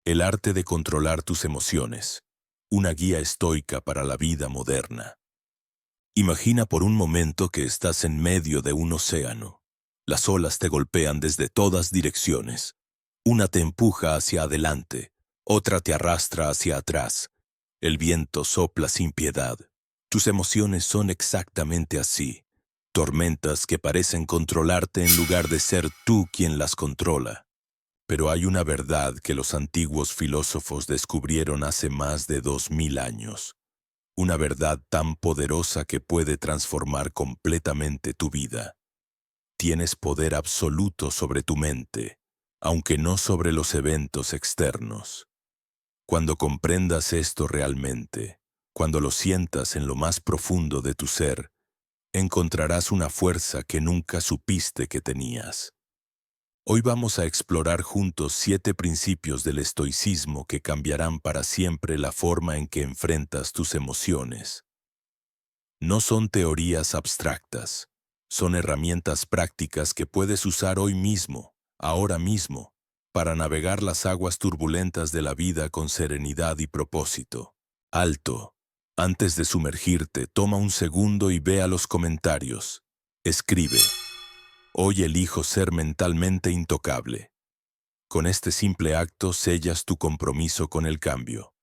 El arte de controlar tus emociones. Una guía estoica para la vida moderna. Imagina por un momento que estás en medio de un océano. Las olas te golpean desde todas direcciones. Una te empuja hacia adelante, otra te arrastra hacia atrás. El viento sopla sin piedad. Tus emociones son exactamente así. Tormentas que parecen controlarte en lugar de ser tú quien las controla. Pero hay una verdad que los antiguos filósofos descubrieron hace más de 2000 años. Una verdad tan poderosa que puede transformar completamente tu vida. Tienes poder absoluto sobre tu mente, aunque no sobre los eventos externos. Cuando comprendas esto realmente, cuando lo sientas en lo más profundo de tu ser, encontrarás una fuerza que nunca supiste que tenías. Hoy vamos a explorar juntos 7 principios del estoicismo que cambiarán para siempre la forma en que enfrentas tus emociones. No son teorías abstractas, son herramientas prácticas que puedes usar hoy mismo, ahora mismo, para navegar las aguas turbulentas de la vida con serenidad y propósito. Alto. Antes de sumergirte, toma un segundo y ve a los comentarios. Escribe. Hoy elijo ser mentalmente intocable. Con este simple acto sellas tu compromiso con el cambio.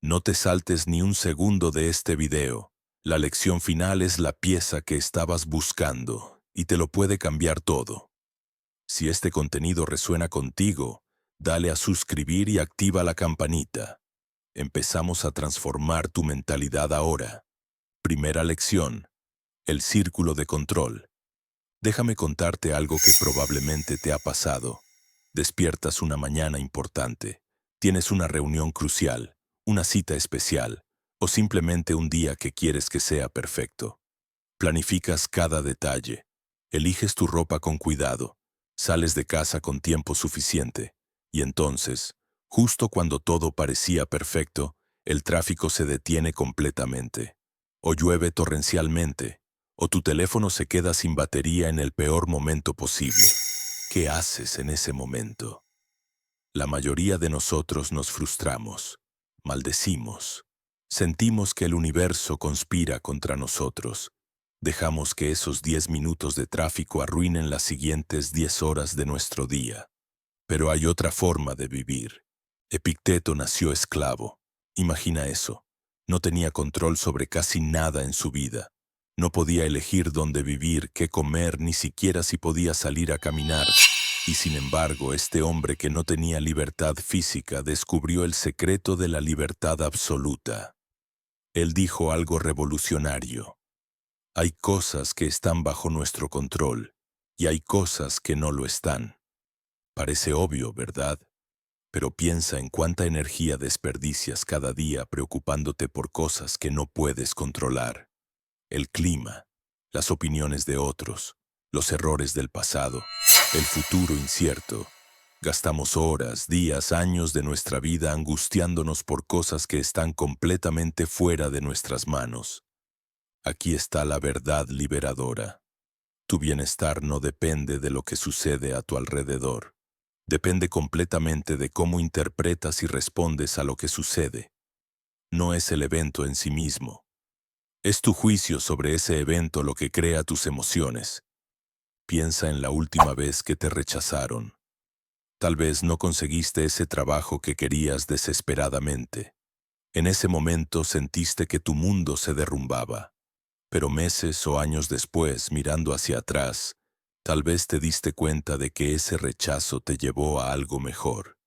No te saltes ni un segundo de este video. La lección final es la pieza que estabas buscando y te lo puede cambiar todo. Si este contenido resuena contigo, dale a suscribir y activa la campanita. Empezamos a transformar tu mentalidad ahora. Primera lección. El círculo de control. Déjame contarte algo que probablemente te ha pasado. Despiertas una mañana importante. Tienes una reunión crucial, una cita especial, o simplemente un día que quieres que sea perfecto. Planificas cada detalle. Eliges tu ropa con cuidado. Sales de casa con tiempo suficiente. Y entonces, justo cuando todo parecía perfecto, el tráfico se detiene completamente. O llueve torrencialmente, o tu teléfono se queda sin batería en el peor momento posible. ¿Qué haces en ese momento? La mayoría de nosotros nos frustramos, maldecimos, sentimos que el universo conspira contra nosotros. Dejamos que esos 10 minutos de tráfico arruinen las siguientes 10 horas de nuestro día. Pero hay otra forma de vivir. Epicteto nació esclavo. Imagina eso. No tenía control sobre casi nada en su vida. No podía elegir dónde vivir, qué comer, ni siquiera si podía salir a caminar. Y sin embargo, este hombre que no tenía libertad física descubrió el secreto de la libertad absoluta. Él dijo algo revolucionario. Hay cosas que están bajo nuestro control y hay cosas que no lo están. Parece obvio, ¿verdad? Pero piensa en cuánta energía desperdicias cada día preocupándote por cosas que no puedes controlar. El clima, las opiniones de otros, los errores del pasado, el futuro incierto. Gastamos horas, días, años de nuestra vida angustiándonos por cosas que están completamente fuera de nuestras manos. Aquí está la verdad liberadora. Tu bienestar no depende de lo que sucede a tu alrededor. Depende completamente de cómo interpretas y respondes a lo que sucede. No es el evento en sí mismo. Es tu juicio sobre ese evento lo que crea tus emociones. Piensa en la última vez que te rechazaron. Tal vez no conseguiste ese trabajo que querías desesperadamente. En ese momento sentiste que tu mundo se derrumbaba. Pero meses o años después, mirando hacia atrás, tal vez te diste cuenta de que ese rechazo te llevó a algo mejor,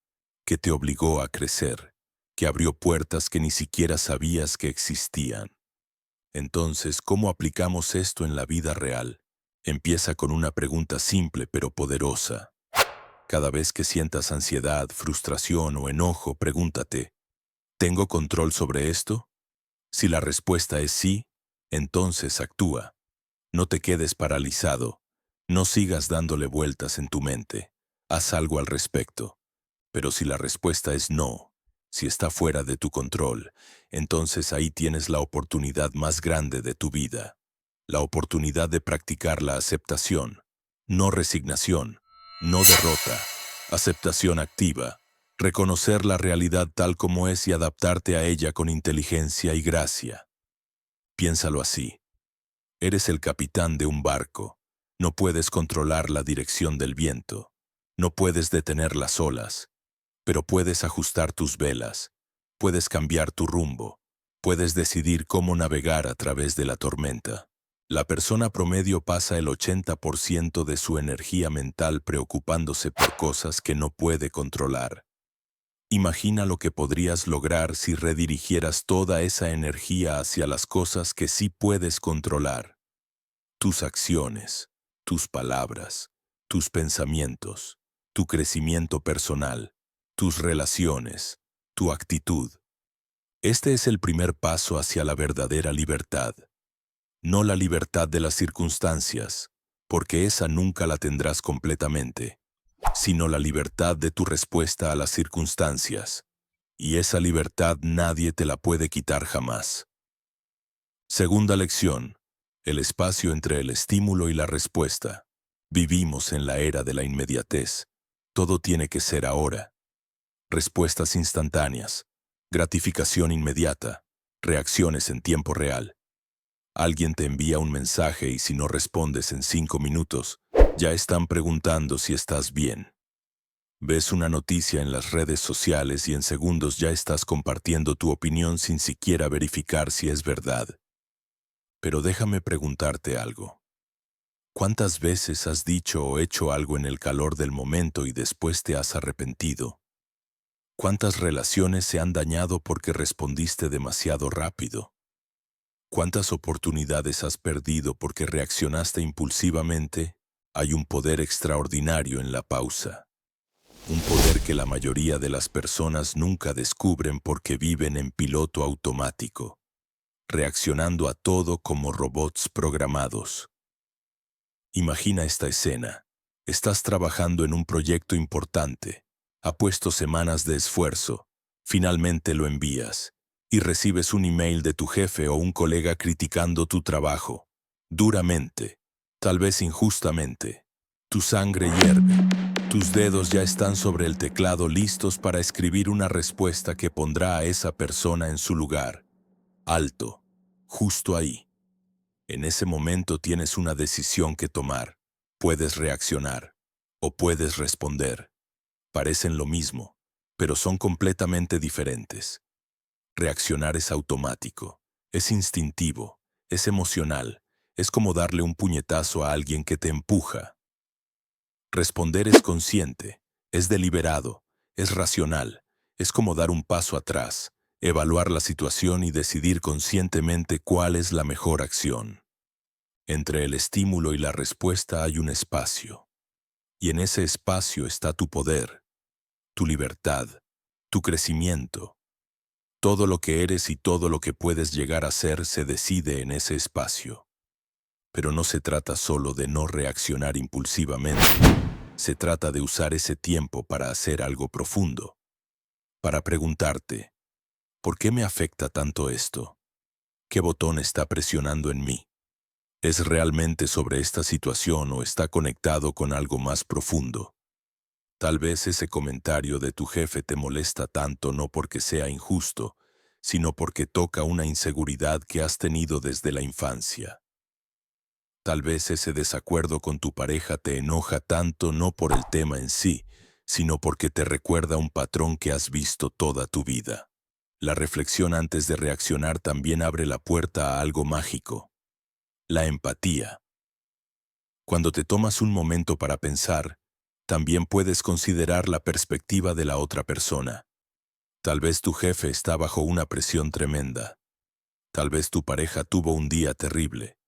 que te obligó a crecer, que abrió puertas que ni siquiera sabías que existían. Entonces, ¿cómo aplicamos esto en la vida real? Empieza con una pregunta simple pero poderosa. Cada vez que sientas ansiedad, frustración o enojo, pregúntate, ¿tengo control sobre esto? Si la respuesta es sí, entonces actúa. No te quedes paralizado. No sigas dándole vueltas en tu mente. Haz algo al respecto. Pero si la respuesta es no, si está fuera de tu control, entonces ahí tienes la oportunidad más grande de tu vida. La oportunidad de practicar la aceptación, no resignación, no derrota, aceptación activa. Reconocer la realidad tal como es y adaptarte a ella con inteligencia y gracia. Piénsalo así. Eres el capitán de un barco. No puedes controlar la dirección del viento. No puedes detener las olas. Pero puedes ajustar tus velas. Puedes cambiar tu rumbo. Puedes decidir cómo navegar a través de la tormenta. La persona promedio pasa el 80% de su energía mental preocupándose por cosas que no puede controlar. Imagina lo que podrías lograr si redirigieras toda esa energía hacia las cosas que sí puedes controlar. Tus acciones, tus palabras, tus pensamientos, tu crecimiento personal, tus relaciones, tu actitud. Este es el primer paso hacia la verdadera libertad. No la libertad de las circunstancias, porque esa nunca la tendrás completamente, sino la libertad de tu respuesta a las circunstancias. Y esa libertad nadie te la puede quitar jamás. Segunda lección. El espacio entre el estímulo y la respuesta. Vivimos en la era de la inmediatez. Todo tiene que ser ahora. Respuestas instantáneas, gratificación inmediata, reacciones en tiempo real. Alguien te envía un mensaje y si no respondes en 5 minutos, ya están preguntando si estás bien. Ves una noticia en las redes sociales y en segundos ya estás compartiendo tu opinión sin siquiera verificar si es verdad. Pero déjame preguntarte algo. ¿Cuántas veces has dicho o hecho algo en el calor del momento y después te has arrepentido? ¿Cuántas relaciones se han dañado porque respondiste demasiado rápido? ¿Cuántas oportunidades has perdido porque reaccionaste impulsivamente? Hay un poder extraordinario en la pausa. Un poder que la mayoría de las personas nunca descubren porque viven en piloto automático, reaccionando a todo como robots programados. Imagina esta escena. Estás trabajando en un proyecto importante. Ha puesto semanas de esfuerzo. Finalmente lo envías. Y recibes un email de tu jefe o un colega criticando tu trabajo. Duramente. Tal vez injustamente. Tu sangre hierve. Tus dedos ya están sobre el teclado listos para escribir una respuesta que pondrá a esa persona en su lugar. Alto. Justo ahí. En ese momento tienes una decisión que tomar. Puedes reaccionar o puedes responder. Parecen lo mismo, pero son completamente diferentes. Reaccionar es automático, es instintivo, es emocional, es como darle un puñetazo a alguien que te empuja. Responder es consciente, es deliberado, es racional, es como dar un paso atrás, evaluar la situación y decidir conscientemente cuál es la mejor acción. Entre el estímulo y la respuesta hay un espacio, y en ese espacio está tu poder, tu libertad, tu crecimiento. Todo lo que eres y todo lo que puedes llegar a ser se decide en ese espacio. Pero no se trata solo de no reaccionar impulsivamente, se trata de usar ese tiempo para hacer algo profundo, para preguntarte, ¿por qué me afecta tanto esto? ¿Qué botón está presionando en mí? ¿Es realmente sobre esta situación o está conectado con algo más profundo? Tal vez ese comentario de tu jefe te molesta tanto no porque sea injusto, sino porque toca una inseguridad que has tenido desde la infancia. Tal vez ese desacuerdo con tu pareja te enoja tanto no por el tema en sí, sino porque te recuerda un patrón que has visto toda tu vida. La reflexión antes de reaccionar también abre la puerta a algo mágico. La empatía. Cuando te tomas un momento para pensar, también puedes considerar la perspectiva de la otra persona. Tal vez tu jefe está bajo una presión tremenda. Tal vez tu pareja tuvo un día terrible.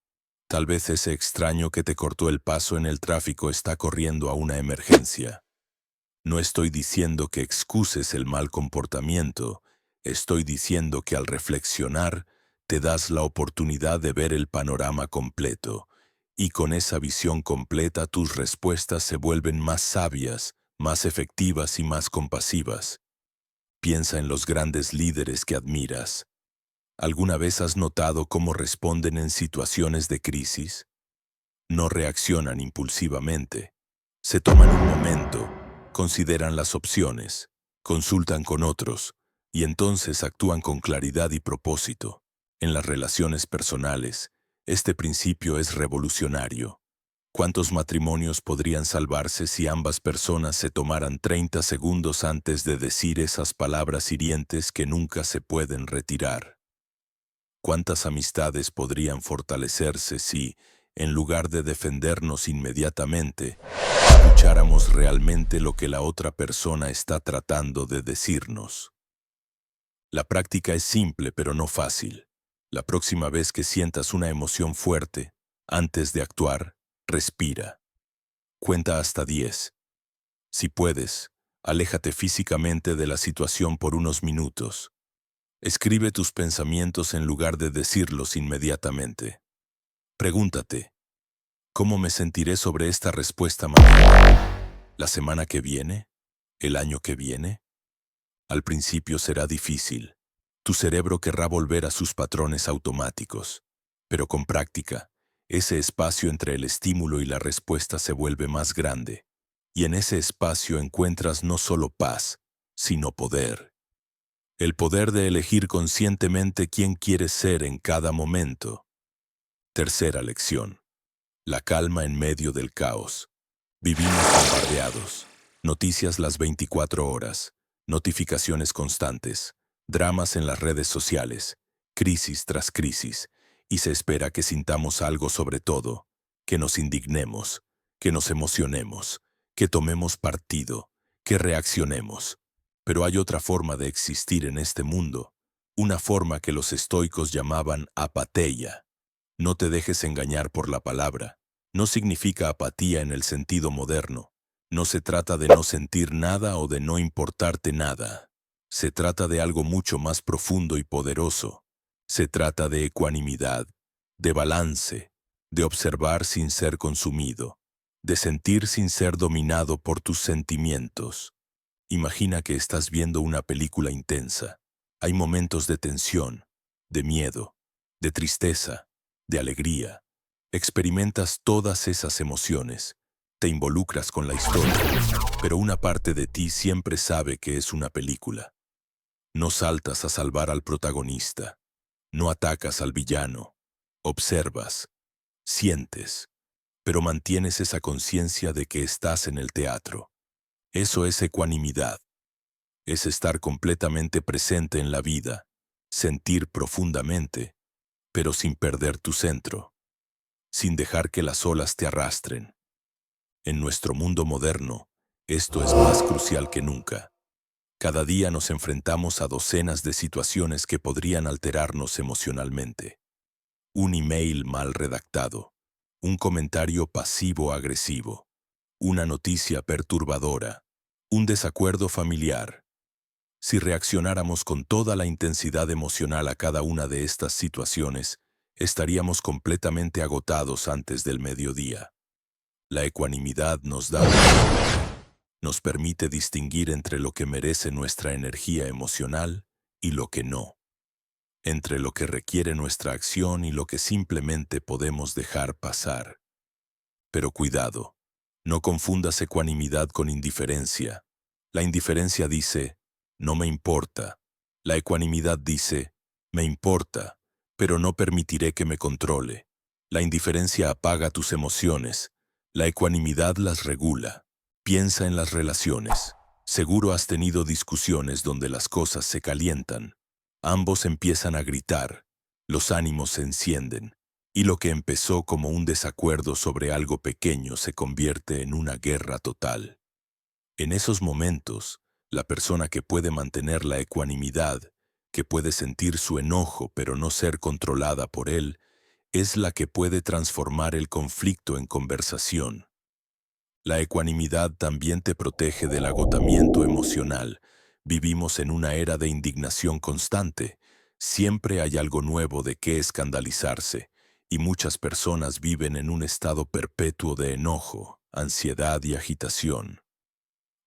Tal vez ese extraño que te cortó el paso en el tráfico está corriendo a una emergencia. No estoy diciendo que excuses el mal comportamiento, estoy diciendo que al reflexionar te das la oportunidad de ver el panorama completo, y con esa visión completa tus respuestas se vuelven más sabias, más efectivas y más compasivas. Piensa en los grandes líderes que admiras. ¿Alguna vez has notado cómo responden en situaciones de crisis? No reaccionan impulsivamente. Se toman un momento, consideran las opciones, consultan con otros, y entonces actúan con claridad y propósito. En las relaciones personales, este principio es revolucionario. ¿Cuántos matrimonios podrían salvarse si ambas personas se tomaran 30 segundos antes de decir esas palabras hirientes que nunca se pueden retirar? ¿Cuántas amistades podrían fortalecerse si, en lugar de defendernos inmediatamente, escucháramos realmente lo que la otra persona está tratando de decirnos? La práctica es simple pero no fácil. La próxima vez que sientas una emoción fuerte, antes de actuar, respira. Cuenta hasta 10. Si puedes, aléjate físicamente de la situación por unos minutos. Escribe tus pensamientos en lugar de decirlos inmediatamente. Pregúntate, ¿cómo me sentiré sobre esta respuesta mañana? ¿La semana que viene? ¿El año que viene? Al principio será difícil. Tu cerebro querrá volver a sus patrones automáticos. Pero con práctica, ese espacio entre el estímulo y la respuesta se vuelve más grande. Y en ese espacio encuentras no solo paz, sino poder. El poder de elegir conscientemente quién quieres ser en cada momento. Tercera lección. La calma en medio del caos. Vivimos bombardeados. Noticias las 24 horas. Notificaciones constantes. Dramas en las redes sociales. Crisis tras crisis. Y se espera que sintamos algo sobre todo. Que nos indignemos. Que nos emocionemos. Que tomemos partido. Que reaccionemos. Pero hay otra forma de existir en este mundo. Una forma que los estoicos llamaban apatheia. No te dejes engañar por la palabra. No significa apatía en el sentido moderno. No se trata de no sentir nada o de no importarte nada. Se trata de algo mucho más profundo y poderoso. Se trata de ecuanimidad, de balance, de observar sin ser consumido, de sentir sin ser dominado por tus sentimientos. Imagina que estás viendo una película intensa. Hay momentos de tensión, de miedo, de tristeza, de alegría. Experimentas todas esas emociones. Te involucras con la historia, pero una parte de ti siempre sabe que es una película. No saltas a salvar al protagonista. No atacas al villano. Observas, sientes, pero mantienes esa conciencia de que estás en el teatro. Eso es ecuanimidad. Es estar completamente presente en la vida, sentir profundamente, pero sin perder tu centro, sin dejar que las olas te arrastren. En nuestro mundo moderno, esto es más crucial que nunca. Cada día nos enfrentamos a docenas de situaciones que podrían alterarnos emocionalmente. Un email mal redactado, un comentario pasivo-agresivo, una noticia perturbadora, un desacuerdo familiar. Si reaccionáramos con toda la intensidad emocional a cada una de estas situaciones, estaríamos completamente agotados antes del mediodía. La ecuanimidad nos permite distinguir entre lo que merece nuestra energía emocional y lo que no, entre lo que requiere nuestra acción y lo que simplemente podemos dejar pasar. Pero cuidado, no confundas ecuanimidad con indiferencia. La indiferencia dice, no me importa. La ecuanimidad dice, me importa, pero no permitiré que me controle. La indiferencia apaga tus emociones. La ecuanimidad las regula. Piensa en las relaciones. Seguro has tenido discusiones donde las cosas se calientan. Ambos empiezan a gritar. Los ánimos se encienden. Y lo que empezó como un desacuerdo sobre algo pequeño se convierte en una guerra total. En esos momentos, la persona que puede mantener la ecuanimidad, que puede sentir su enojo pero no ser controlada por él, es la que puede transformar el conflicto en conversación. La ecuanimidad también te protege del agotamiento emocional. Vivimos en una era de indignación constante. Siempre hay algo nuevo de qué escandalizarse, y muchas personas viven en un estado perpetuo de enojo, ansiedad y agitación.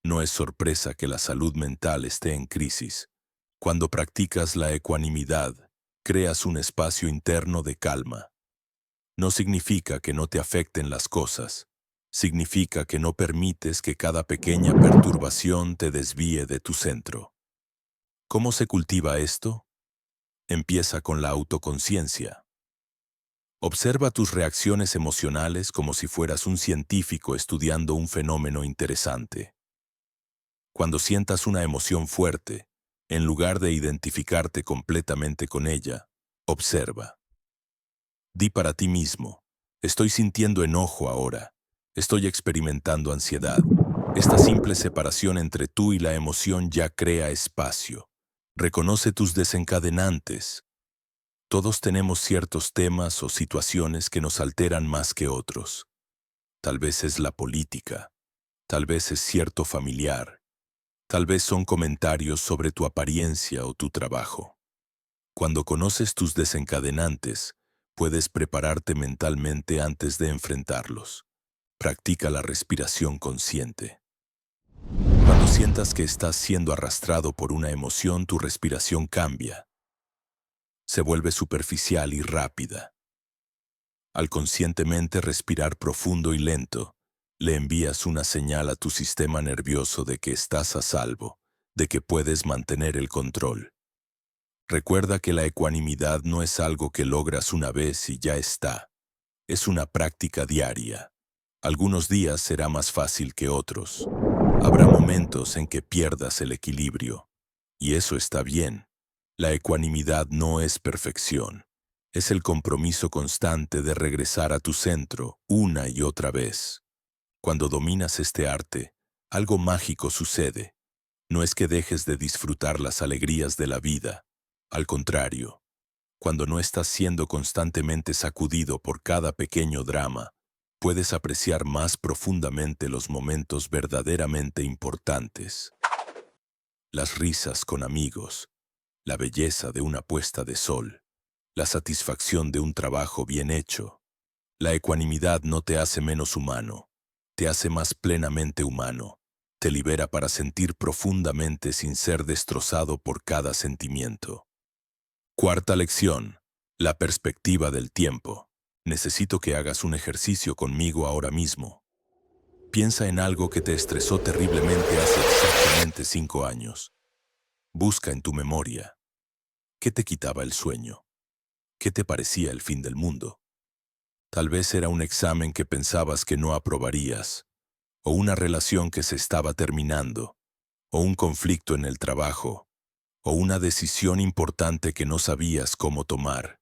No es sorpresa que la salud mental esté en crisis. Cuando practicas la ecuanimidad, creas un espacio interno de calma. No significa que no te afecten las cosas. Significa que no permites que cada pequeña perturbación te desvíe de tu centro. ¿Cómo se cultiva esto? Empieza con la autoconciencia. Observa tus reacciones emocionales como si fueras un científico estudiando un fenómeno interesante. Cuando sientas una emoción fuerte, en lugar de identificarte completamente con ella, observa. Di para ti mismo, estoy sintiendo enojo ahora, estoy experimentando ansiedad. Esta simple separación entre tú y la emoción ya crea espacio. Reconoce tus desencadenantes. Todos tenemos ciertos temas o situaciones que nos alteran más que otros. Tal vez es la política, tal vez es cierto familiar, tal vez son comentarios sobre tu apariencia o tu trabajo. Cuando conoces tus desencadenantes, puedes prepararte mentalmente antes de enfrentarlos. Practica la respiración consciente. Cuando sientas que estás siendo arrastrado por una emoción, tu respiración cambia. Se vuelve superficial y rápida. Al conscientemente respirar profundo y lento, le envías una señal a tu sistema nervioso de que estás a salvo, de que puedes mantener el control. Recuerda que la ecuanimidad no es algo que logras una vez y ya está. Es una práctica diaria. Algunos días será más fácil que otros. Habrá momentos en que pierdas el equilibrio. Y eso está bien. La ecuanimidad no es perfección. Es el compromiso constante de regresar a tu centro una y otra vez. Cuando dominas este arte, algo mágico sucede. No es que dejes de disfrutar las alegrías de la vida. Al contrario, cuando no estás siendo constantemente sacudido por cada pequeño drama, puedes apreciar más profundamente los momentos verdaderamente importantes. Las risas con amigos, la belleza de una puesta de sol, la satisfacción de un trabajo bien hecho. La ecuanimidad no te hace menos humano, te hace más plenamente humano. Te libera para sentir profundamente sin ser destrozado por cada sentimiento. Cuarta lección. La perspectiva del tiempo. Necesito que hagas un ejercicio conmigo ahora mismo. Piensa en algo que te estresó terriblemente hace exactamente 5 años. Busca en tu memoria. ¿Qué te quitaba el sueño? ¿Qué te parecía el fin del mundo? Tal vez era un examen que pensabas que no aprobarías, o una relación que se estaba terminando, o un conflicto en el trabajo, o una decisión importante que no sabías cómo tomar.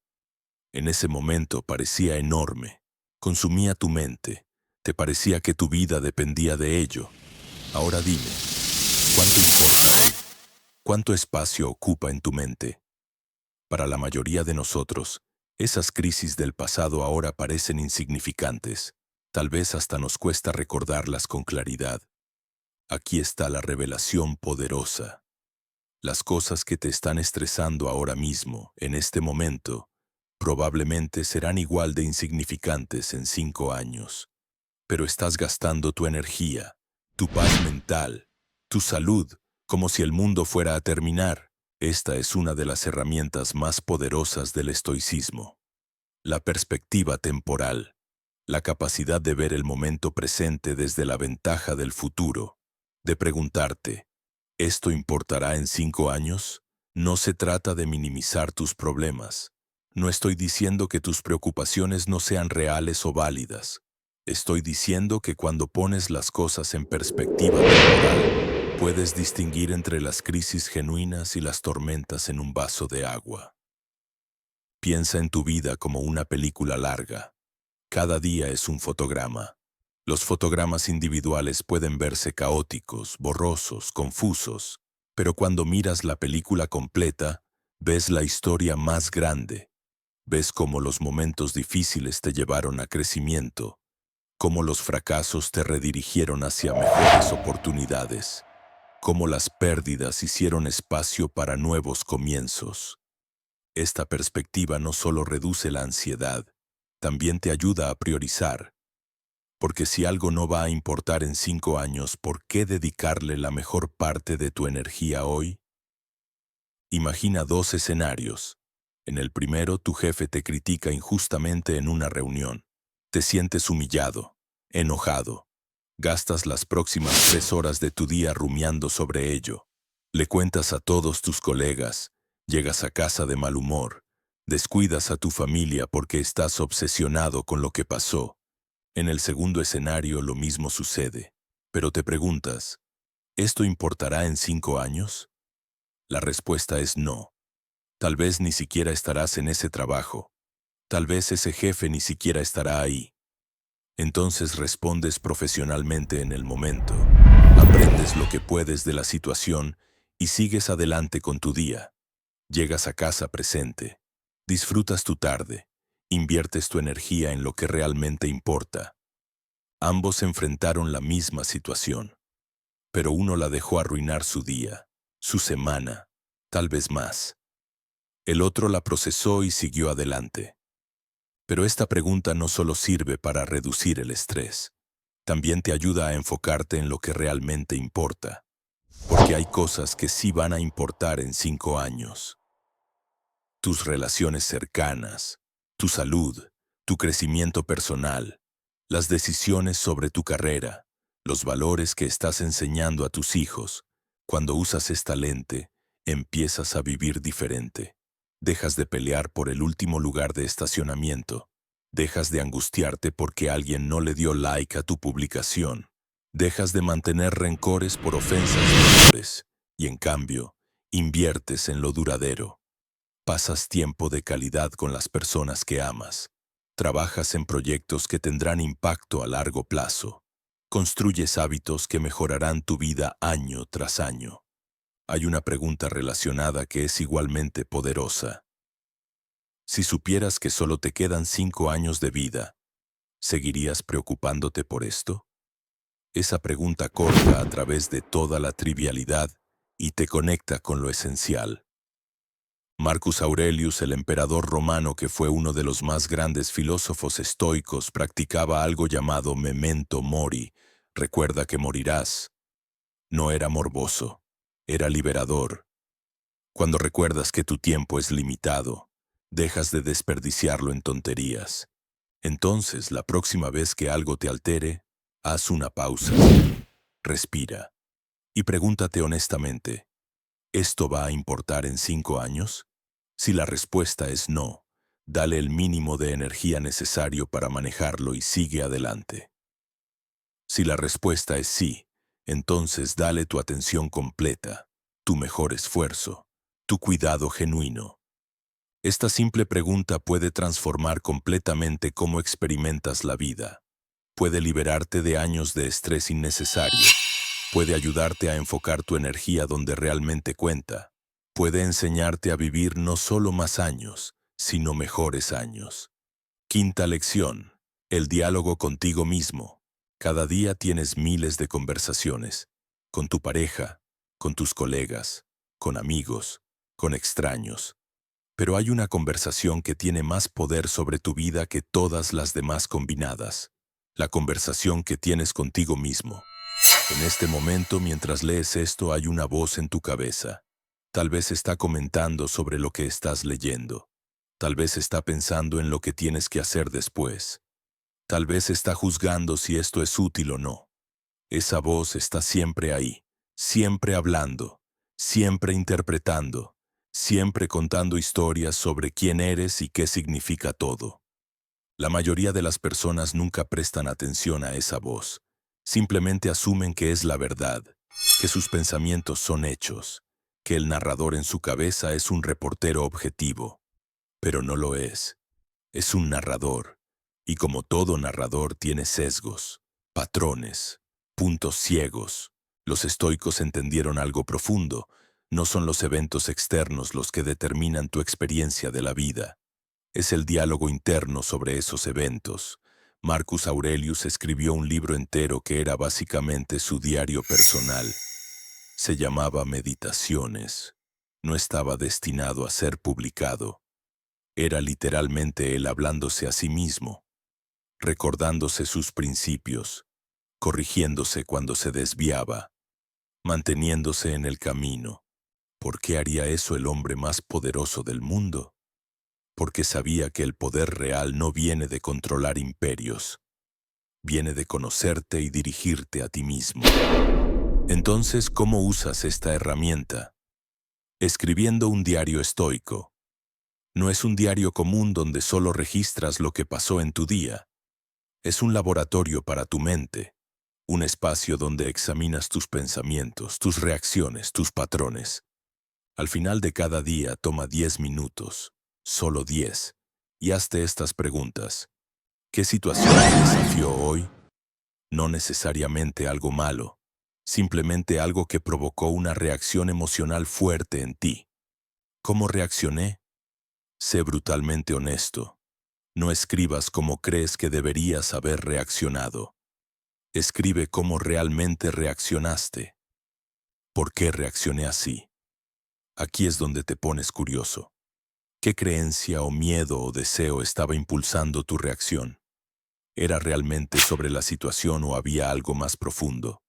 En ese momento parecía enorme, consumía tu mente, te parecía que tu vida dependía de ello. Ahora dime, ¿cuánto importa? ¿Cuánto espacio ocupa en tu mente? Para la mayoría de nosotros, esas crisis del pasado ahora parecen insignificantes. Tal vez hasta nos cuesta recordarlas con claridad. Aquí está la revelación poderosa. Las cosas que te están estresando ahora mismo, en este momento, probablemente serán igual de insignificantes en 5 años. Pero estás gastando tu energía, tu paz mental, tu salud, como si el mundo fuera a terminar. Esta es una de las herramientas más poderosas del estoicismo. La perspectiva temporal, la capacidad de ver el momento presente desde la ventaja del futuro, de preguntarte, ¿esto importará en 5 años? No se trata de minimizar tus problemas. No estoy diciendo que tus preocupaciones no sean reales o válidas. Estoy diciendo que cuando pones las cosas en perspectiva temporal, puedes distinguir entre las crisis genuinas y las tormentas en un vaso de agua. Piensa en tu vida como una película larga. Cada día es un fotograma. Los fotogramas individuales pueden verse caóticos, borrosos, confusos, pero cuando miras la película completa, ves la historia más grande. Ves cómo los momentos difíciles te llevaron a crecimiento, cómo los fracasos te redirigieron hacia mejores oportunidades, cómo las pérdidas hicieron espacio para nuevos comienzos. Esta perspectiva no solo reduce la ansiedad, también te ayuda a priorizar. Porque si algo no va a importar en 5 años, ¿por qué dedicarle la mejor parte de tu energía hoy? Imagina 2 escenarios. En el primero, tu jefe te critica injustamente en una reunión. Te sientes humillado, enojado, Gastas las próximas 3 horas de tu día rumiando sobre ello. Le cuentas a todos tus colegas, llegas a casa de mal humor, descuidas a tu familia porque estás obsesionado con lo que pasó. En el segundo escenario lo mismo sucede, pero te preguntas, ¿esto importará en 5 años? La respuesta es no. Tal vez ni siquiera estarás en ese trabajo. Tal vez ese jefe ni siquiera estará ahí. Entonces respondes profesionalmente en el momento. Aprendes lo que puedes de la situación y sigues adelante con tu día. Llegas a casa presente. Disfrutas tu tarde. Inviertes tu energía en lo que realmente importa. Ambos enfrentaron la misma situación, pero uno la dejó arruinar su día, su semana, tal vez más. El otro la procesó y siguió adelante. Pero esta pregunta no solo sirve para reducir el estrés, también te ayuda a enfocarte en lo que realmente importa, porque hay cosas que sí van a importar en 5 años. Tus relaciones cercanas, tu salud, tu crecimiento personal, las decisiones sobre tu carrera, los valores que estás enseñando a tus hijos. Cuando usas esta lente, empiezas a vivir diferente. Dejas de pelear por el último lugar de estacionamiento. Dejas de angustiarte porque alguien no le dio like a tu publicación. Dejas de mantener rencores por ofensas menores. Y en cambio, inviertes en lo duradero. Pasas tiempo de calidad con las personas que amas. Trabajas en proyectos que tendrán impacto a largo plazo. Construyes hábitos que mejorarán tu vida año tras año. Hay una pregunta relacionada que es igualmente poderosa. Si supieras que solo te quedan 5 años de vida, ¿seguirías preocupándote por esto? Esa pregunta corta a través de toda la trivialidad y te conecta con lo esencial. Marcus Aurelius, el emperador romano que fue uno de los más grandes filósofos estoicos, practicaba algo llamado memento mori, recuerda que morirás. No era morboso, era liberador. Cuando recuerdas que tu tiempo es limitado, dejas de desperdiciarlo en tonterías. Entonces, la próxima vez que algo te altere, haz una pausa, respira y pregúntate honestamente, ¿esto va a importar en 5 años? Si la respuesta es no, dale el mínimo de energía necesario para manejarlo y sigue adelante. Si la respuesta es sí, entonces dale tu atención completa, tu mejor esfuerzo, tu cuidado genuino. Esta simple pregunta puede transformar completamente cómo experimentas la vida. Puede liberarte de años de estrés innecesario. Puede ayudarte a enfocar tu energía donde realmente cuenta. Puede enseñarte a vivir no solo más años, sino mejores años. Quinta lección: el diálogo contigo mismo. Cada día tienes miles de conversaciones, con tu pareja, con tus colegas, con amigos, con extraños. Pero hay una conversación que tiene más poder sobre tu vida que todas las demás combinadas. La conversación que tienes contigo mismo. En este momento, mientras lees esto, hay una voz en tu cabeza. Tal vez está comentando sobre lo que estás leyendo. Tal vez está pensando en lo que tienes que hacer después. Tal vez está juzgando si esto es útil o no. Esa voz está siempre ahí, siempre hablando, siempre interpretando, siempre contando historias sobre quién eres y qué significa todo. La mayoría de las personas nunca prestan atención a esa voz. Simplemente asumen que es la verdad, que sus pensamientos son hechos, que el narrador en su cabeza es un reportero objetivo. Pero no lo es. Es un narrador. Y como todo narrador tiene sesgos, patrones, puntos ciegos. Los estoicos entendieron algo profundo. No son los eventos externos los que determinan tu experiencia de la vida. Es el diálogo interno sobre esos eventos. Marcus Aurelius escribió un libro entero que era básicamente su diario personal. Se llamaba Meditaciones. No estaba destinado a ser publicado. Era literalmente él hablándose a sí mismo, recordándose sus principios, corrigiéndose cuando se desviaba, manteniéndose en el camino. ¿Por qué haría eso el hombre más poderoso del mundo? Porque sabía que el poder real no viene de controlar imperios, viene de conocerte y dirigirte a ti mismo. Entonces, ¿cómo usas esta herramienta? Escribiendo un diario estoico. No es un diario común donde solo registras lo que pasó en tu día. Es un laboratorio para tu mente, un espacio donde examinas tus pensamientos, tus reacciones, tus patrones. Al final de cada día toma 10 minutos, solo 10, y hazte estas preguntas. ¿Qué situación te desafió hoy? No necesariamente algo malo, simplemente algo que provocó una reacción emocional fuerte en ti. ¿Cómo reaccioné? Sé brutalmente honesto. No escribas como crees que deberías haber reaccionado. Escribe cómo realmente reaccionaste. ¿Por qué reaccioné así? Aquí es donde te pones curioso. ¿Qué creencia o miedo o deseo estaba impulsando tu reacción? ¿Era realmente sobre la situación o había algo más profundo?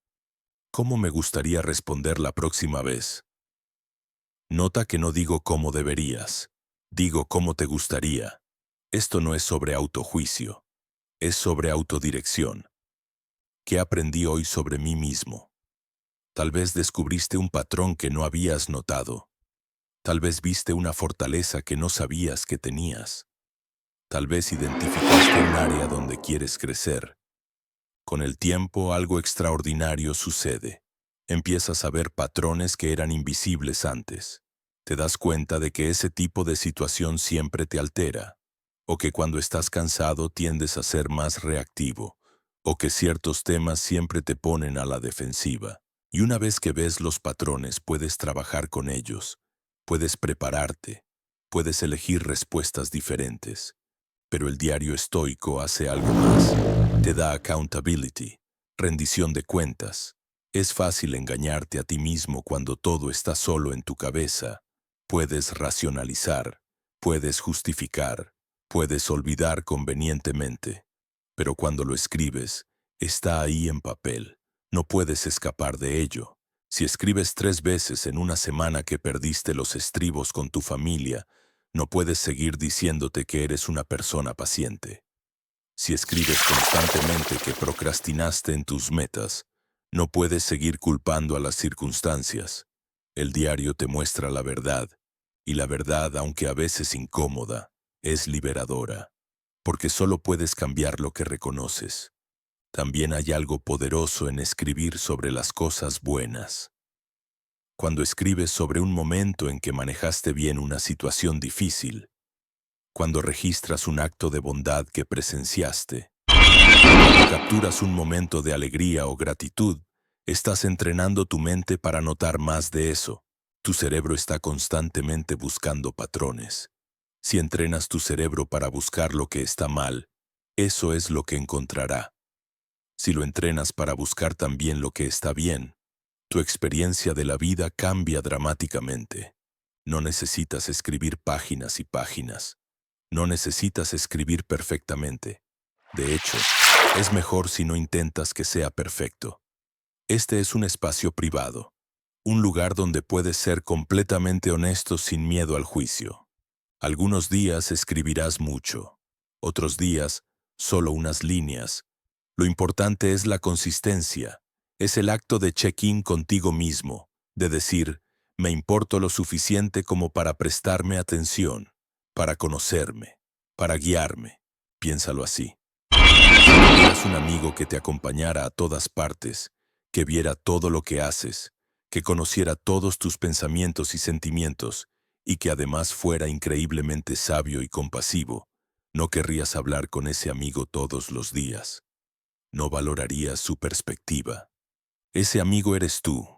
¿Cómo me gustaría responder la próxima vez? Nota que no digo cómo deberías, digo cómo te gustaría. Esto no es sobre autojuicio, es sobre autodirección. ¿Qué aprendí hoy sobre mí mismo? Tal vez descubriste un patrón que no habías notado. Tal vez viste una fortaleza que no sabías que tenías. Tal vez identificaste un área donde quieres crecer. Con el tiempo, algo extraordinario sucede. Empiezas a ver patrones que eran invisibles antes. Te das cuenta de que ese tipo de situación siempre te altera, o que cuando estás cansado tiendes a ser más reactivo, o que ciertos temas siempre te ponen a la defensiva. Y una vez que ves los patrones, puedes trabajar con ellos, puedes prepararte, puedes elegir respuestas diferentes. Pero el diario estoico hace algo más. Te da accountability, rendición de cuentas. Es fácil engañarte a ti mismo cuando todo está solo en tu cabeza. Puedes racionalizar, puedes justificar, puedes olvidar convenientemente. Pero cuando lo escribes, está ahí en papel. No puedes escapar de ello. Si escribes 3 veces en una semana que perdiste los estribos con tu familia, no puedes seguir diciéndote que eres una persona paciente. Si escribes constantemente que procrastinaste en tus metas, no puedes seguir culpando a las circunstancias. El diario te muestra la verdad, y la verdad, aunque a veces incómoda, es liberadora, porque solo puedes cambiar lo que reconoces. También hay algo poderoso en escribir sobre las cosas buenas. Cuando escribes sobre un momento en que manejaste bien una situación difícil, cuando registras un acto de bondad que presenciaste, cuando capturas un momento de alegría o gratitud, estás entrenando tu mente para notar más de eso. Tu cerebro está constantemente buscando patrones. Si entrenas tu cerebro para buscar lo que está mal, eso es lo que encontrará. Si lo entrenas para buscar también lo que está bien, tu experiencia de la vida cambia dramáticamente. No necesitas escribir páginas y páginas. No necesitas escribir perfectamente. De hecho, es mejor si no intentas que sea perfecto. Este es un espacio privado, un lugar donde puedes ser completamente honesto sin miedo al juicio. Algunos días escribirás mucho, otros días solo unas líneas. Lo importante es la consistencia, es el acto de check-in contigo mismo, de decir, me importo lo suficiente como para prestarme atención, para conocerme, para guiarme. Piénsalo así. Si tuvieras un amigo que te acompañara a todas partes, que viera todo lo que haces, que conociera todos tus pensamientos y sentimientos, y que además fuera increíblemente sabio y compasivo, no querrías hablar con ese amigo todos los días. No valorarías su perspectiva. Ese amigo eres tú,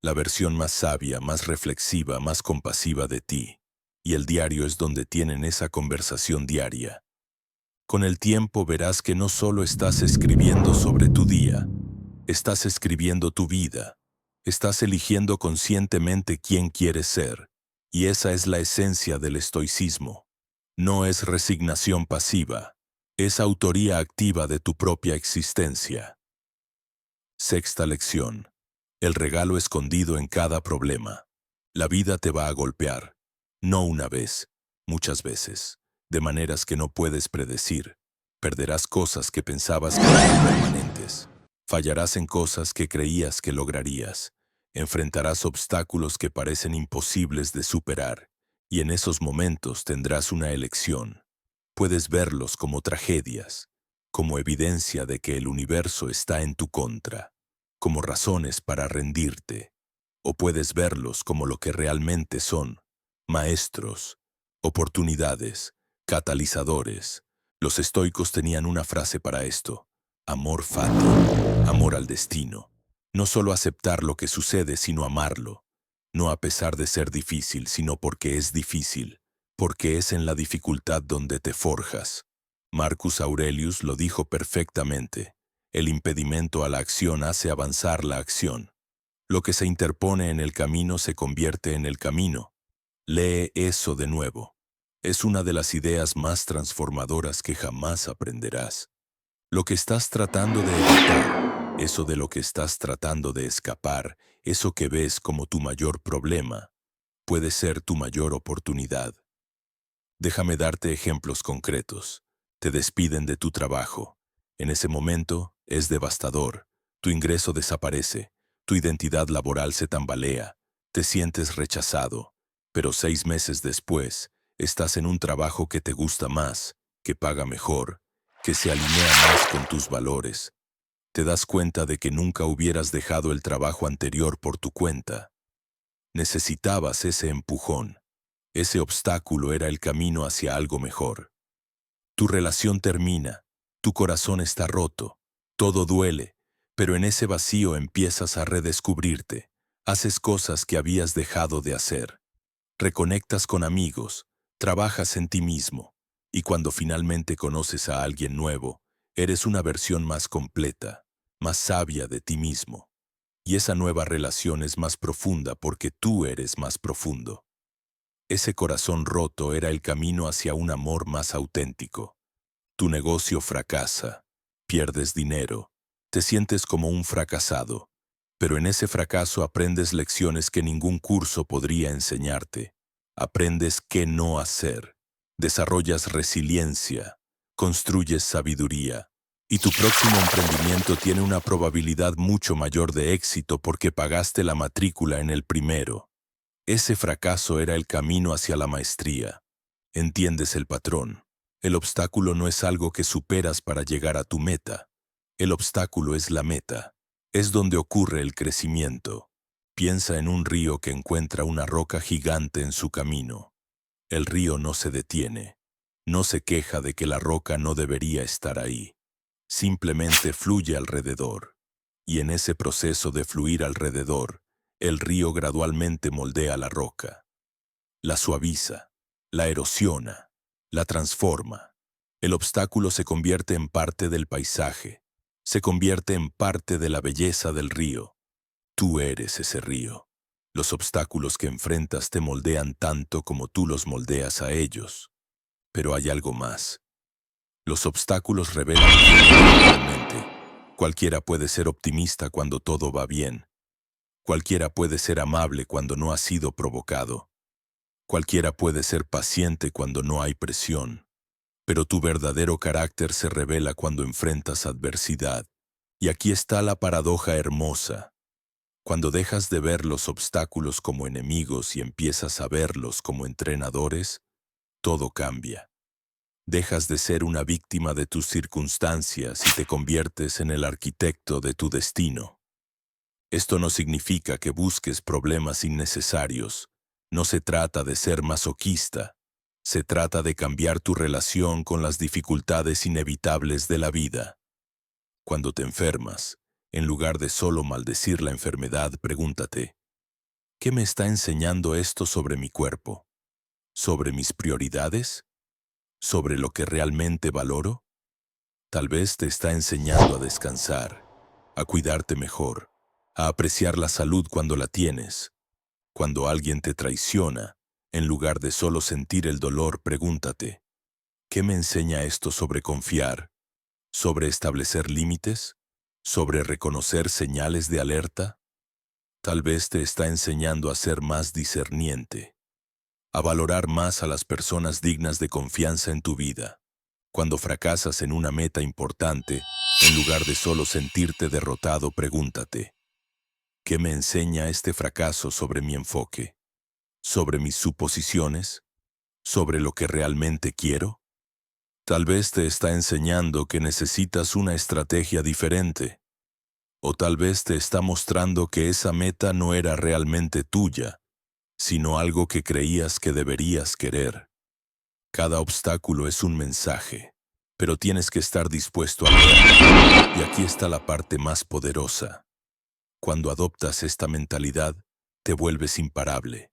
la versión más sabia, más reflexiva, más compasiva de ti, y el diario es donde tienen esa conversación diaria. Con el tiempo verás que no solo estás escribiendo sobre tu día, estás escribiendo tu vida, estás eligiendo conscientemente quién quieres ser, y esa es la esencia del estoicismo. No es resignación pasiva, es autoría activa de tu propia existencia. Sexta lección. El regalo escondido en cada problema. La vida te va a golpear, no una vez, muchas veces, de maneras que no puedes predecir. Perderás cosas que pensabas que eran permanentes. Fallarás en cosas que creías que lograrías. Enfrentarás obstáculos que parecen imposibles de superar. Y en esos momentos tendrás una elección. Puedes verlos como tragedias, como evidencia de que el universo está en tu contra, como razones para rendirte. O puedes verlos como lo que realmente son, maestros, oportunidades, catalizadores. Los estoicos tenían una frase para esto: amor fati, amor al destino. No solo aceptar lo que sucede, sino amarlo. No a pesar de ser difícil, sino porque es difícil, porque es en la dificultad donde te forjas. Marcus Aurelius lo dijo perfectamente: el impedimento a la acción hace avanzar la acción. Lo que se interpone en el camino se convierte en el camino. Lee eso de nuevo. Es una de las ideas más transformadoras que jamás aprenderás. Lo que estás tratando de evitar, eso de lo que estás tratando de escapar, eso que ves como tu mayor problema, puede ser tu mayor oportunidad. Déjame darte ejemplos concretos. Te despiden de tu trabajo. En ese momento es devastador. Tu ingreso desaparece. Tu identidad laboral se tambalea. Te sientes rechazado. Pero 6 meses después, estás en un trabajo que te gusta más, que paga mejor, que se alinea más con tus valores. Te das cuenta de que nunca hubieras dejado el trabajo anterior por tu cuenta. Necesitabas ese empujón. Ese obstáculo era el camino hacia algo mejor. Tu relación termina, tu corazón está roto, todo duele, pero en ese vacío empiezas a redescubrirte. Haces cosas que habías dejado de hacer. Reconectas con amigos, trabajas en ti mismo, y cuando finalmente conoces a alguien nuevo, eres una versión más completa, más sabia de ti mismo. Y esa nueva relación es más profunda porque tú eres más profundo. Ese corazón roto era el camino hacia un amor más auténtico. Tu negocio fracasa, pierdes dinero, te sientes como un fracasado, pero en ese fracaso aprendes lecciones que ningún curso podría enseñarte. Aprendes qué no hacer, desarrollas resiliencia, construyes sabiduría, y tu próximo emprendimiento tiene una probabilidad mucho mayor de éxito porque pagaste la matrícula en el primero. Ese fracaso era el camino hacia la maestría. Entiendes el patrón. El obstáculo no es algo que superas para llegar a tu meta. El obstáculo es la meta. Es donde ocurre el crecimiento. Piensa en un río que encuentra una roca gigante en su camino. El río no se detiene. No se queja de que la roca no debería estar ahí. Simplemente fluye alrededor. Y en ese proceso de fluir alrededor, el río gradualmente moldea la roca, la suaviza, la erosiona, la transforma. El obstáculo se convierte en parte del paisaje, se convierte en parte de la belleza del río. Tú eres ese río. Los obstáculos que enfrentas te moldean tanto como tú los moldeas a ellos. Pero hay algo más. Los obstáculos revelan quién eres realmente. Cualquiera puede ser optimista cuando todo va bien. Cualquiera puede ser amable cuando no ha sido provocado. Cualquiera puede ser paciente cuando no hay presión. Pero tu verdadero carácter se revela cuando enfrentas adversidad. Y aquí está la paradoja hermosa. Cuando dejas de ver los obstáculos como enemigos y empiezas a verlos como entrenadores, todo cambia. Dejas de ser una víctima de tus circunstancias y te conviertes en el arquitecto de tu destino. Esto no significa que busques problemas innecesarios. No se trata de ser masoquista. Se trata de cambiar tu relación con las dificultades inevitables de la vida. Cuando te enfermas, en lugar de solo maldecir la enfermedad, pregúntate: ¿qué me está enseñando esto sobre mi cuerpo? ¿Sobre mis prioridades? ¿Sobre lo que realmente valoro? Tal vez te está enseñando a descansar, a cuidarte mejor, a apreciar la salud cuando la tienes. Cuando alguien te traiciona, en lugar de solo sentir el dolor, pregúntate: ¿qué me enseña esto sobre confiar? ¿Sobre establecer límites? ¿Sobre reconocer señales de alerta? Tal vez te está enseñando a ser más discerniente, a valorar más a las personas dignas de confianza en tu vida. Cuando fracasas en una meta importante, en lugar de solo sentirte derrotado, pregúntate, ¿qué me enseña este fracaso sobre mi enfoque? ¿Sobre mis suposiciones? ¿Sobre lo que realmente quiero? Tal vez te está enseñando que necesitas una estrategia diferente, o tal vez te está mostrando que esa meta no era realmente tuya, sino algo que creías que deberías querer. Cada obstáculo es un mensaje, pero tienes que estar dispuesto a leerlo. Y aquí está la parte más poderosa. Cuando adoptas esta mentalidad, te vuelves imparable.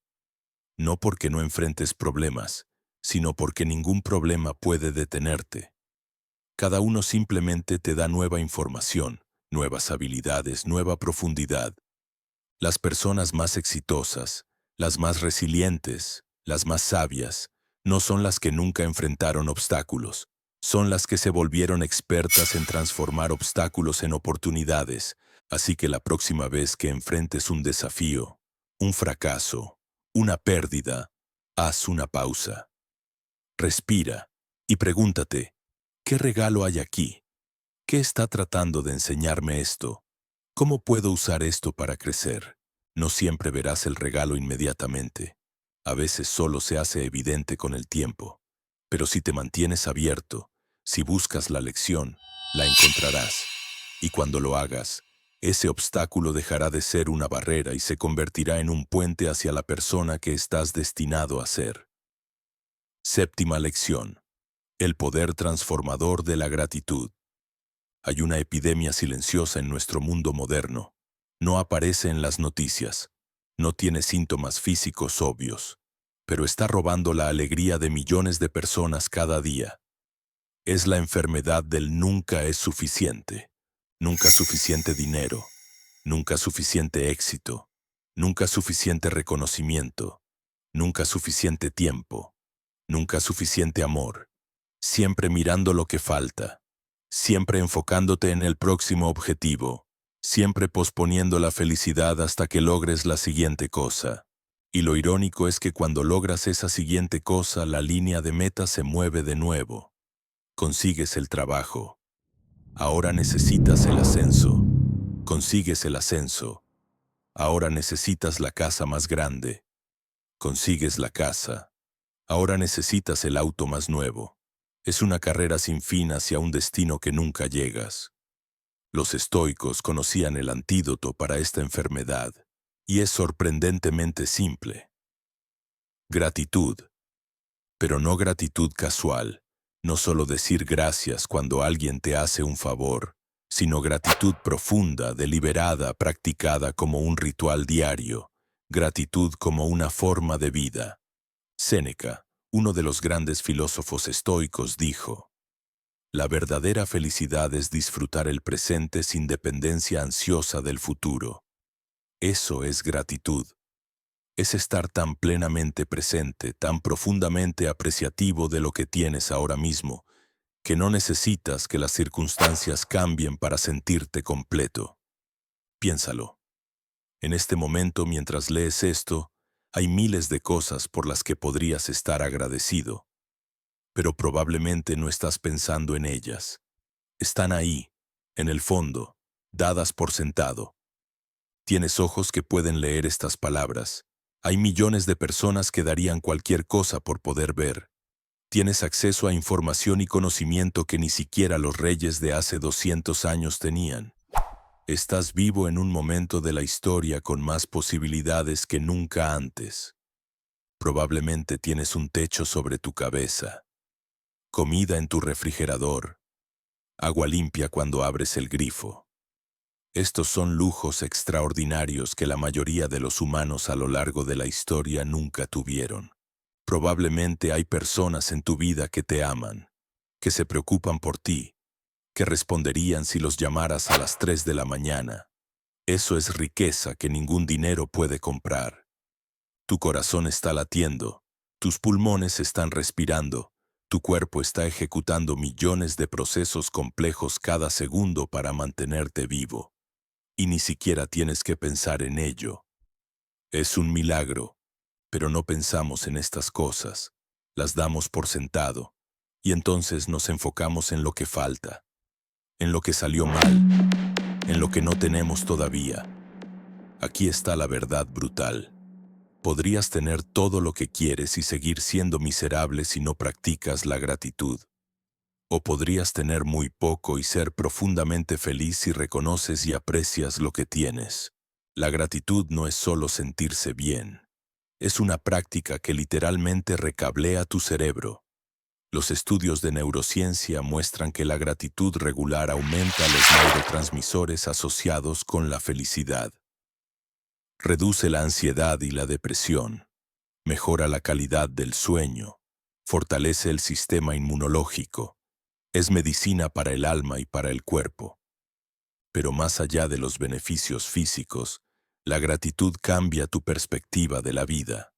No porque no enfrentes problemas, sino porque ningún problema puede detenerte. Cada uno simplemente te da nueva información, nuevas habilidades, nueva profundidad. Las personas más exitosas, las más resilientes, las más sabias, no son las que nunca enfrentaron obstáculos, son las que se volvieron expertas en transformar obstáculos en oportunidades. Así que la próxima vez que enfrentes un desafío, un fracaso, una pérdida, haz una pausa, respira y pregúntate, ¿qué regalo hay aquí? ¿Qué está tratando de enseñarme esto? ¿Cómo puedo usar esto para crecer? No siempre verás el regalo inmediatamente. A veces solo se hace evidente con el tiempo. Pero si te mantienes abierto, si buscas la lección, la encontrarás. Y cuando lo hagas, ese obstáculo dejará de ser una barrera y se convertirá en un puente hacia la persona que estás destinado a ser. Séptima lección. El poder transformador de la gratitud. Hay una epidemia silenciosa en nuestro mundo moderno. No aparece en las noticias. No tiene síntomas físicos obvios. Pero está robando la alegría de millones de personas cada día. Es la enfermedad del nunca es suficiente. Nunca suficiente dinero. Nunca suficiente éxito. Nunca suficiente reconocimiento. Nunca suficiente tiempo. Nunca suficiente amor. Siempre mirando lo que falta. Siempre enfocándote en el próximo objetivo, siempre posponiendo la felicidad hasta que logres la siguiente cosa. Y lo irónico es que cuando logras esa siguiente cosa, la línea de meta se mueve de nuevo. Consigues el trabajo. Ahora necesitas el ascenso. Consigues el ascenso. Ahora necesitas la casa más grande. Consigues la casa. Ahora necesitas el auto más nuevo. Es una carrera sin fin hacia un destino que nunca llegas. Los estoicos conocían el antídoto para esta enfermedad, y es sorprendentemente simple. Gratitud. Pero no gratitud casual, no solo decir gracias cuando alguien te hace un favor, sino gratitud profunda, deliberada, practicada como un ritual diario, gratitud como una forma de vida. Séneca, uno de los grandes filósofos estoicos, dijo: la verdadera felicidad es disfrutar el presente sin dependencia ansiosa del futuro. Eso es gratitud. Es estar tan plenamente presente, tan profundamente apreciativo de lo que tienes ahora mismo, que no necesitas que las circunstancias cambien para sentirte completo. Piénsalo. En este momento, mientras lees esto, hay miles de cosas por las que podrías estar agradecido, pero probablemente no estás pensando en ellas. Están ahí, en el fondo, dadas por sentado. Tienes ojos que pueden leer estas palabras. Hay millones de personas que darían cualquier cosa por poder ver. Tienes acceso a información y conocimiento que ni siquiera los reyes de hace 200 años tenían. Estás vivo en un momento de la historia con más posibilidades que nunca antes. Probablemente tienes un techo sobre tu cabeza, comida en tu refrigerador, agua limpia cuando abres el grifo. Estos son lujos extraordinarios que la mayoría de los humanos a lo largo de la historia nunca tuvieron. Probablemente hay personas en tu vida que te aman, que se preocupan por ti, que responderían si los llamaras a las 3 de la mañana. Eso es riqueza que ningún dinero puede comprar. Tu corazón está latiendo, tus pulmones están respirando, tu cuerpo está ejecutando millones de procesos complejos cada segundo para mantenerte vivo. Y ni siquiera tienes que pensar en ello. Es un milagro, pero no pensamos en estas cosas. Las damos por sentado. Y entonces nos enfocamos en lo que falta, en lo que salió mal, en lo que no tenemos todavía. Aquí está la verdad brutal. Podrías tener todo lo que quieres y seguir siendo miserable si no practicas la gratitud. O podrías tener muy poco y ser profundamente feliz si reconoces y aprecias lo que tienes. La gratitud no es solo sentirse bien. Es una práctica que literalmente recablea tu cerebro. Los estudios de neurociencia muestran que la gratitud regular aumenta los neurotransmisores asociados con la felicidad. Reduce la ansiedad y la depresión, mejora la calidad del sueño, fortalece el sistema inmunológico, es medicina para el alma y para el cuerpo. Pero más allá de los beneficios físicos, la gratitud cambia tu perspectiva de la vida.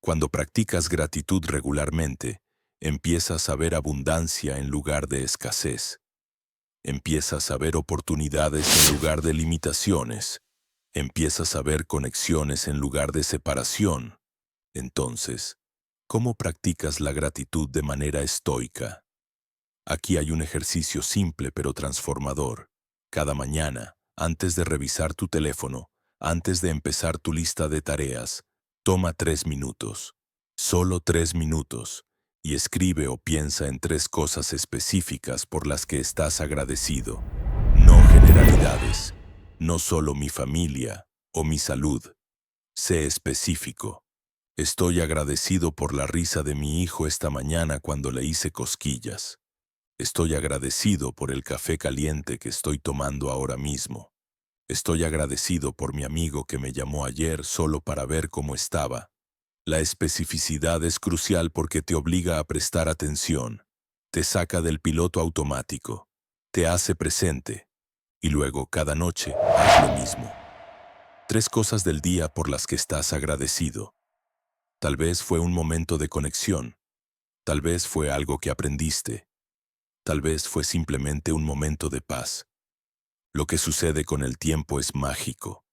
Cuando practicas gratitud regularmente, empiezas a ver abundancia en lugar de escasez. Empiezas a ver oportunidades en lugar de limitaciones. Empiezas a ver conexiones en lugar de separación. Entonces, ¿cómo practicas la gratitud de manera estoica? Aquí hay un ejercicio simple pero transformador. Cada mañana, antes de revisar tu teléfono, antes de empezar tu lista de tareas, toma 3 minutos, solo 3 minutos, y escribe o piensa en 3 cosas específicas por las que estás agradecido. No generalidades, no solo mi familia o mi salud. Sé específico. Estoy agradecido por la risa de mi hijo esta mañana cuando le hice cosquillas. Estoy agradecido por el café caliente que estoy tomando ahora mismo. Estoy agradecido por mi amigo que me llamó ayer solo para ver cómo estaba. La especificidad es crucial porque te obliga a prestar atención, te saca del piloto automático, te hace presente, y luego cada noche haz lo mismo. 3 cosas del día por las que estás agradecido. Tal vez fue un momento de conexión, tal vez fue algo que aprendiste, tal vez fue simplemente un momento de paz. Lo que sucede con el tiempo es mágico.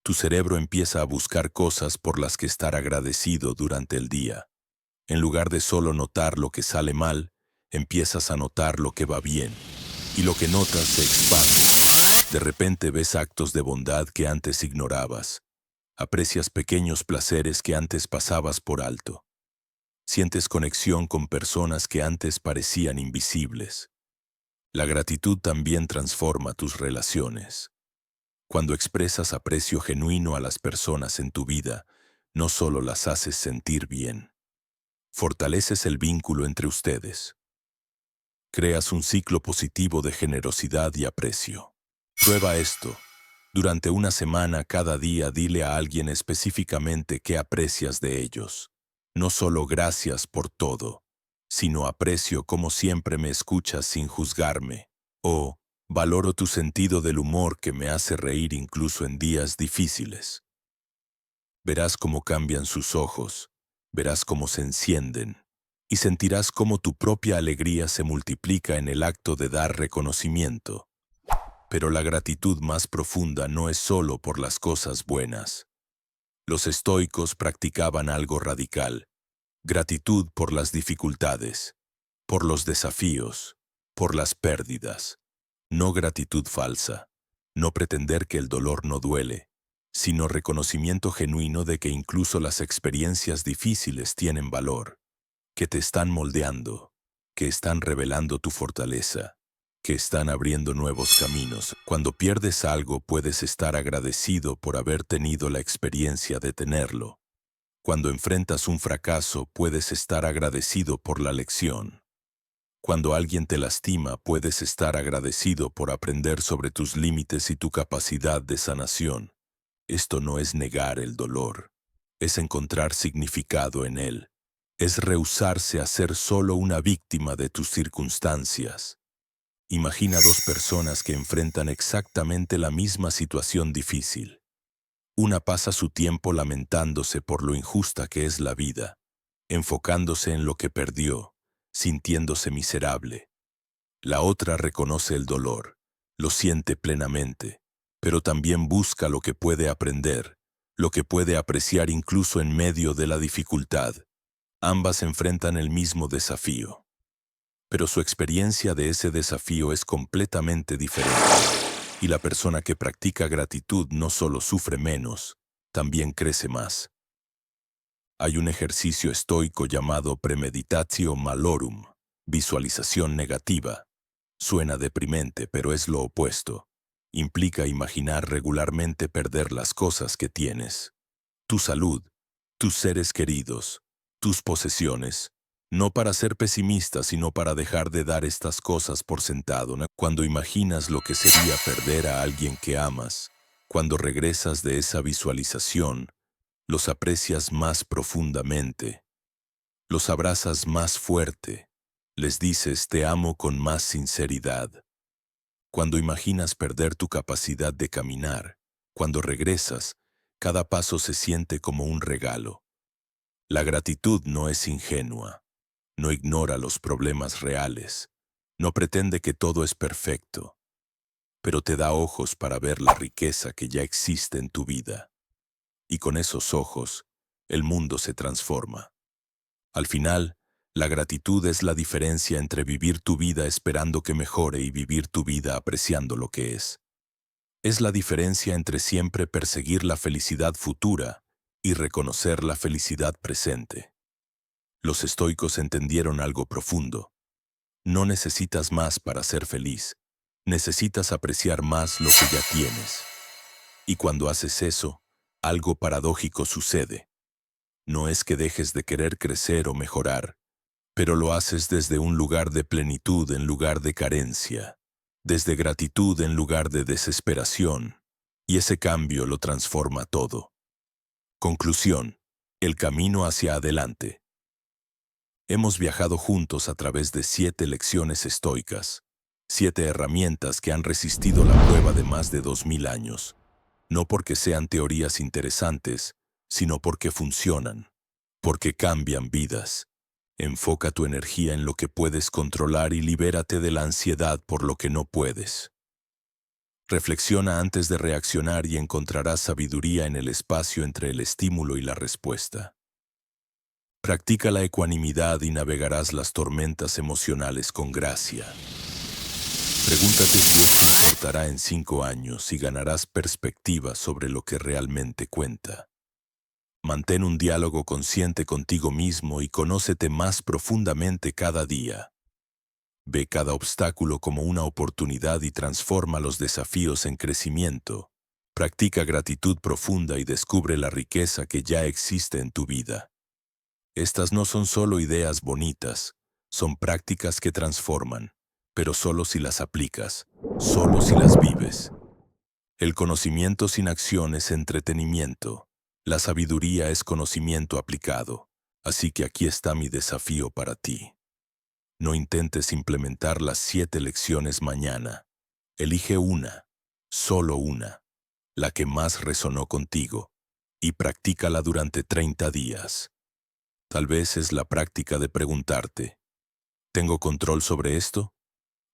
Tu cerebro empieza a buscar cosas por las que estar agradecido durante el día. En lugar de solo notar lo que sale mal, empiezas a notar lo que va bien. Y lo que notas se expande. De repente ves actos de bondad que antes ignorabas. Aprecias pequeños placeres que antes pasabas por alto. Sientes conexión con personas que antes parecían invisibles. La gratitud también transforma tus relaciones. Cuando expresas aprecio genuino a las personas en tu vida, no solo las haces sentir bien, fortaleces el vínculo entre ustedes. Creas un ciclo positivo de generosidad y aprecio. Prueba esto. Durante una semana cada día dile a alguien específicamente qué aprecias de ellos. No solo gracias por todo, sino aprecio cómo siempre me escuchas sin juzgarme. O valoro tu sentido del humor que me hace reír incluso en días difíciles. Verás cómo cambian sus ojos, verás cómo se encienden, y sentirás cómo tu propia alegría se multiplica en el acto de dar reconocimiento. Pero la gratitud más profunda no es solo por las cosas buenas. Los estoicos practicaban algo radical: gratitud por las dificultades, por los desafíos, por las pérdidas. No gratitud falsa, no pretender que el dolor no duele, sino reconocimiento genuino de que incluso las experiencias difíciles tienen valor, que te están moldeando, que están revelando tu fortaleza, que están abriendo nuevos caminos. Cuando pierdes algo, puedes estar agradecido por haber tenido la experiencia de tenerlo. Cuando enfrentas un fracaso, puedes estar agradecido por la lección. Cuando alguien te lastima, puedes estar agradecido por aprender sobre tus límites y tu capacidad de sanación. Esto no es negar el dolor, es encontrar significado en él. Es rehusarse a ser solo una víctima de tus circunstancias. Imagina 2 personas que enfrentan exactamente la misma situación difícil. Una pasa su tiempo lamentándose por lo injusta que es la vida, enfocándose en lo que perdió, sintiéndose miserable. La otra reconoce el dolor, lo siente plenamente, pero también busca lo que puede aprender, lo que puede apreciar incluso en medio de la dificultad. Ambas enfrentan el mismo desafío. pero su experiencia de ese desafío es completamente diferente. Y la persona que practica gratitud no solo sufre menos, también crece más. Hay un ejercicio estoico llamado premeditatio malorum, visualización negativa. Suena deprimente, pero es lo opuesto. Implica imaginar regularmente perder las cosas que tienes. Tu salud, tus seres queridos, tus posesiones. No para ser pesimista, sino para dejar de dar estas cosas por sentado. Cuando imaginas lo que sería perder a alguien que amas, cuando regresas de esa visualización, los aprecias más profundamente, los abrazas más fuerte, les dices te amo con más sinceridad. Cuando imaginas perder tu capacidad de caminar, cuando regresas, cada paso se siente como un regalo. La gratitud no es ingenua, no ignora los problemas reales, no pretende que todo es perfecto, pero te da ojos para ver la riqueza que ya existe en tu vida. Y con esos ojos, el mundo se transforma. Al final, la gratitud es la diferencia entre vivir tu vida esperando que mejore y vivir tu vida apreciando lo que es. Es la diferencia entre siempre perseguir la felicidad futura y reconocer la felicidad presente. Los estoicos entendieron algo profundo. No necesitas más para ser feliz. Necesitas apreciar más lo que ya tienes. Y cuando haces eso, algo paradójico sucede. No es que dejes de querer crecer o mejorar, pero lo haces desde un lugar de plenitud en lugar de carencia, desde gratitud en lugar de desesperación, y ese cambio lo transforma todo. Conclusión: el camino hacia adelante. Hemos viajado juntos a través de 7 lecciones estoicas, 7 herramientas que han resistido la prueba de más de 2000 años, no porque sean teorías interesantes, sino porque funcionan, porque cambian vidas. Enfoca tu energía en lo que puedes controlar y libérate de la ansiedad por lo que no puedes. Reflexiona antes de reaccionar y encontrarás sabiduría en el espacio entre el estímulo y la respuesta. Practica la ecuanimidad y navegarás las tormentas emocionales con gracia. Pregúntate si esto importará en 5 años y ganarás perspectiva sobre lo que realmente cuenta. Mantén un diálogo consciente contigo mismo y conócete más profundamente cada día. Ve cada obstáculo como una oportunidad y transforma los desafíos en crecimiento. Practica gratitud profunda y descubre la riqueza que ya existe en tu vida. Estas no son solo ideas bonitas, son prácticas que transforman, pero solo si las aplicas, solo si las vives. El conocimiento sin acción es entretenimiento. La sabiduría es conocimiento aplicado. Así que aquí está mi desafío para ti. No intentes implementar las 7 lecciones mañana. Elige una, solo una, la que más resonó contigo, y practícala durante 30 días. Tal vez es la práctica de preguntarte, ¿tengo control sobre esto?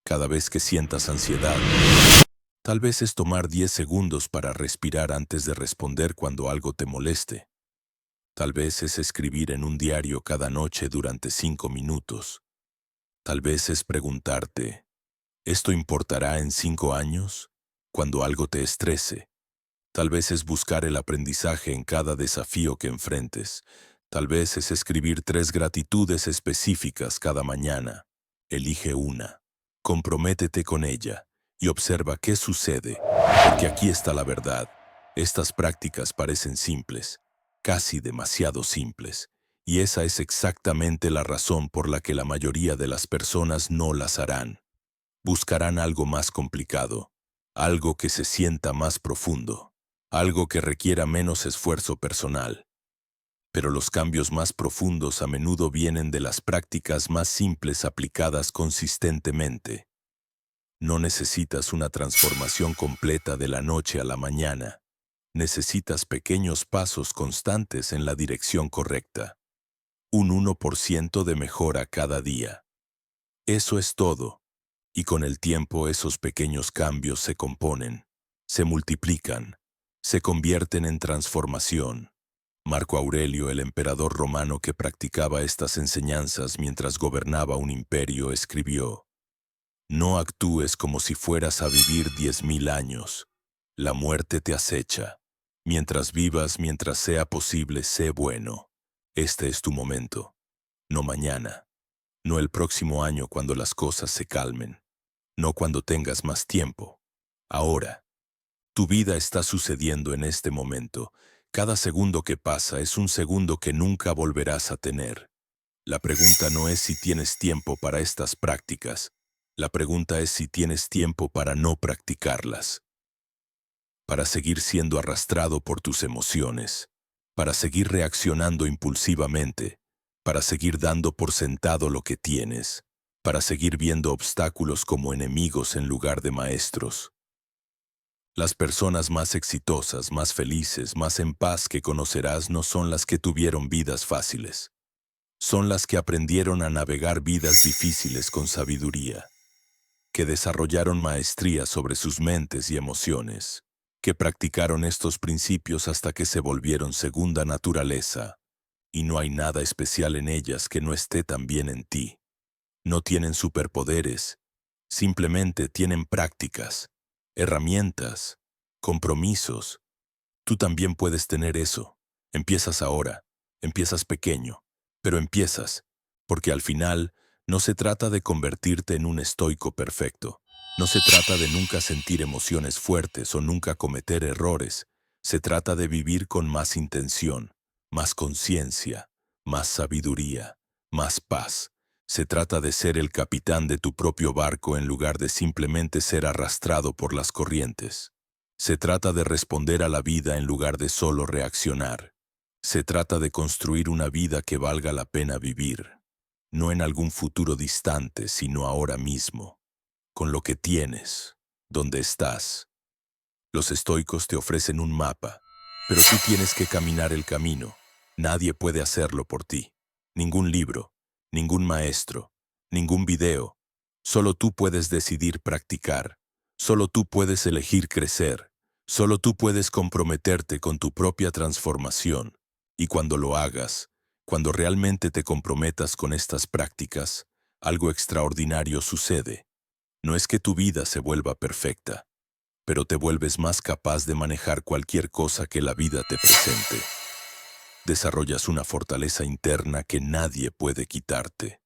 Cada vez que sientas ansiedad. Tal vez es tomar 10 segundos para respirar antes de responder cuando algo te moleste. Tal vez es escribir en un diario cada noche durante 5 minutos. Tal vez es preguntarte, ¿esto importará en 5 años? Cuando algo te estrese. Tal vez es buscar el aprendizaje en cada desafío que enfrentes. Tal vez es escribir 3 gratitudes específicas cada mañana. Elige una. Comprométete con ella y observa qué sucede, porque aquí está la verdad. Estas prácticas parecen simples, casi demasiado simples, y esa es exactamente la razón por la que la mayoría de las personas no las harán. Buscarán algo más complicado, algo que se sienta más profundo, algo que requiera menos esfuerzo personal. Pero los cambios más profundos a menudo vienen de las prácticas más simples aplicadas consistentemente. No necesitas una transformación completa de la noche a la mañana. Necesitas pequeños pasos constantes en la dirección correcta. Un 1% de mejora cada día. Eso es todo. Y con el tiempo esos pequeños cambios se componen, se multiplican, se convierten en transformación. Marco Aurelio, el emperador romano que practicaba estas enseñanzas mientras gobernaba un imperio, escribió: «No actúes como si fueras a vivir 10.000 años. La muerte te acecha. Mientras vivas, mientras sea posible, sé bueno. Este es tu momento. No mañana. No el próximo año cuando las cosas se calmen. No cuando tengas más tiempo. Ahora. Tu vida está sucediendo en este momento. Cada segundo que pasa es un segundo que nunca volverás a tener. La pregunta no es si tienes tiempo para estas prácticas. La pregunta es si tienes tiempo para no practicarlas. Para seguir siendo arrastrado por tus emociones. Para seguir reaccionando impulsivamente. Para seguir dando por sentado lo que tienes. Para seguir viendo obstáculos como enemigos en lugar de maestros. Las personas más exitosas, más felices, más en paz que conocerás no son las que tuvieron vidas fáciles. Son las que aprendieron a navegar vidas difíciles con sabiduría, que desarrollaron maestría sobre sus mentes y emociones, que practicaron estos principios hasta que se volvieron segunda naturaleza, y no hay nada especial en ellas que no esté también en ti. No tienen superpoderes, simplemente tienen prácticas, herramientas, compromisos. Tú también puedes tener eso. Empiezas ahora, empiezas pequeño, pero empiezas, porque al final no se trata de convertirte en un estoico perfecto. No se trata de nunca sentir emociones fuertes o nunca cometer errores. Se trata de vivir con más intención, más conciencia, más sabiduría, más paz. Se trata de ser el capitán de tu propio barco en lugar de simplemente ser arrastrado por las corrientes. Se trata de responder a la vida en lugar de solo reaccionar. Se trata de construir una vida que valga la pena vivir, no en algún futuro distante, sino ahora mismo, con lo que tienes, donde estás. Los estoicos te ofrecen un mapa, pero tú tienes que caminar el camino. Nadie puede hacerlo por ti. Ningún libro, ningún maestro, ningún video. Solo tú puedes decidir practicar. Solo tú puedes elegir crecer. Solo tú puedes comprometerte con tu propia transformación. Y cuando lo hagas, cuando realmente te comprometas con estas prácticas, algo extraordinario sucede. No es que tu vida se vuelva perfecta, pero te vuelves más capaz de manejar cualquier cosa que la vida te presente. Desarrollas una fortaleza interna que nadie puede quitarte.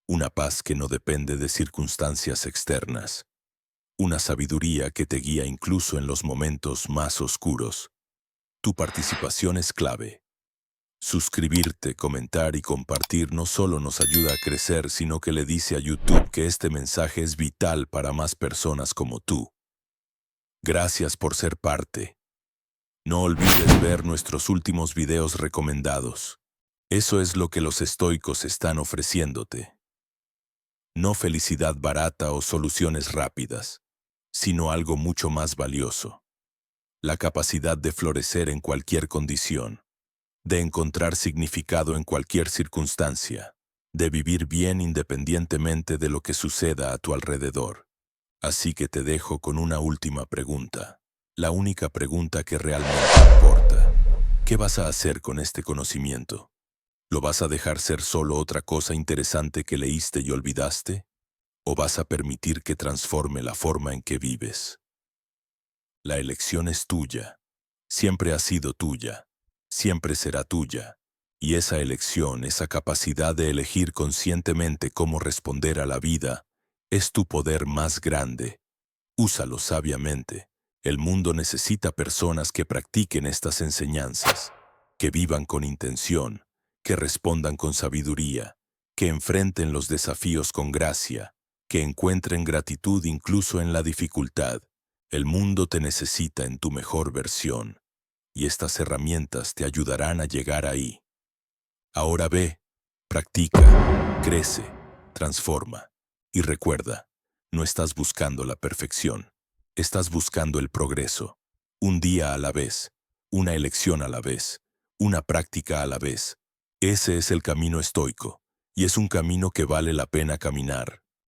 Una paz que no depende de circunstancias externas. Una sabiduría que te guía incluso en los momentos más oscuros. Tu participación es clave. Suscribirte, comentar y compartir no solo nos ayuda a crecer, sino que le dice a YouTube que este mensaje es vital para más personas como tú. Gracias por ser parte. No olvides ver nuestros últimos videos recomendados. Eso es lo que los estoicos están ofreciéndote. No felicidad barata o soluciones rápidas, sino algo mucho más valioso. La capacidad de florecer en cualquier condición, de encontrar significado en cualquier circunstancia, de vivir bien independientemente de lo que suceda a tu alrededor. Así que te dejo con una última pregunta. La única pregunta que realmente importa. ¿Qué vas a hacer con este conocimiento? ¿Lo vas a dejar ser solo otra cosa interesante que leíste y olvidaste? ¿O vas a permitir que transforme la forma en que vives? La elección es tuya. Siempre ha sido tuya. Siempre será tuya. Y esa elección, esa capacidad de elegir conscientemente cómo responder a la vida, es tu poder más grande. Úsalo sabiamente. El mundo necesita personas que practiquen estas enseñanzas, que vivan con intención, que respondan con sabiduría, que enfrenten los desafíos con gracia, que encuentren gratitud incluso en la dificultad. El mundo te necesita en tu mejor versión, y estas herramientas te ayudarán a llegar ahí. Ahora ve, practica, crece, transforma, y recuerda, no estás buscando la perfección, estás buscando el progreso. Un día a la vez, una elección a la vez, una práctica a la vez. Ese es el camino estoico, y es un camino que vale la pena caminar.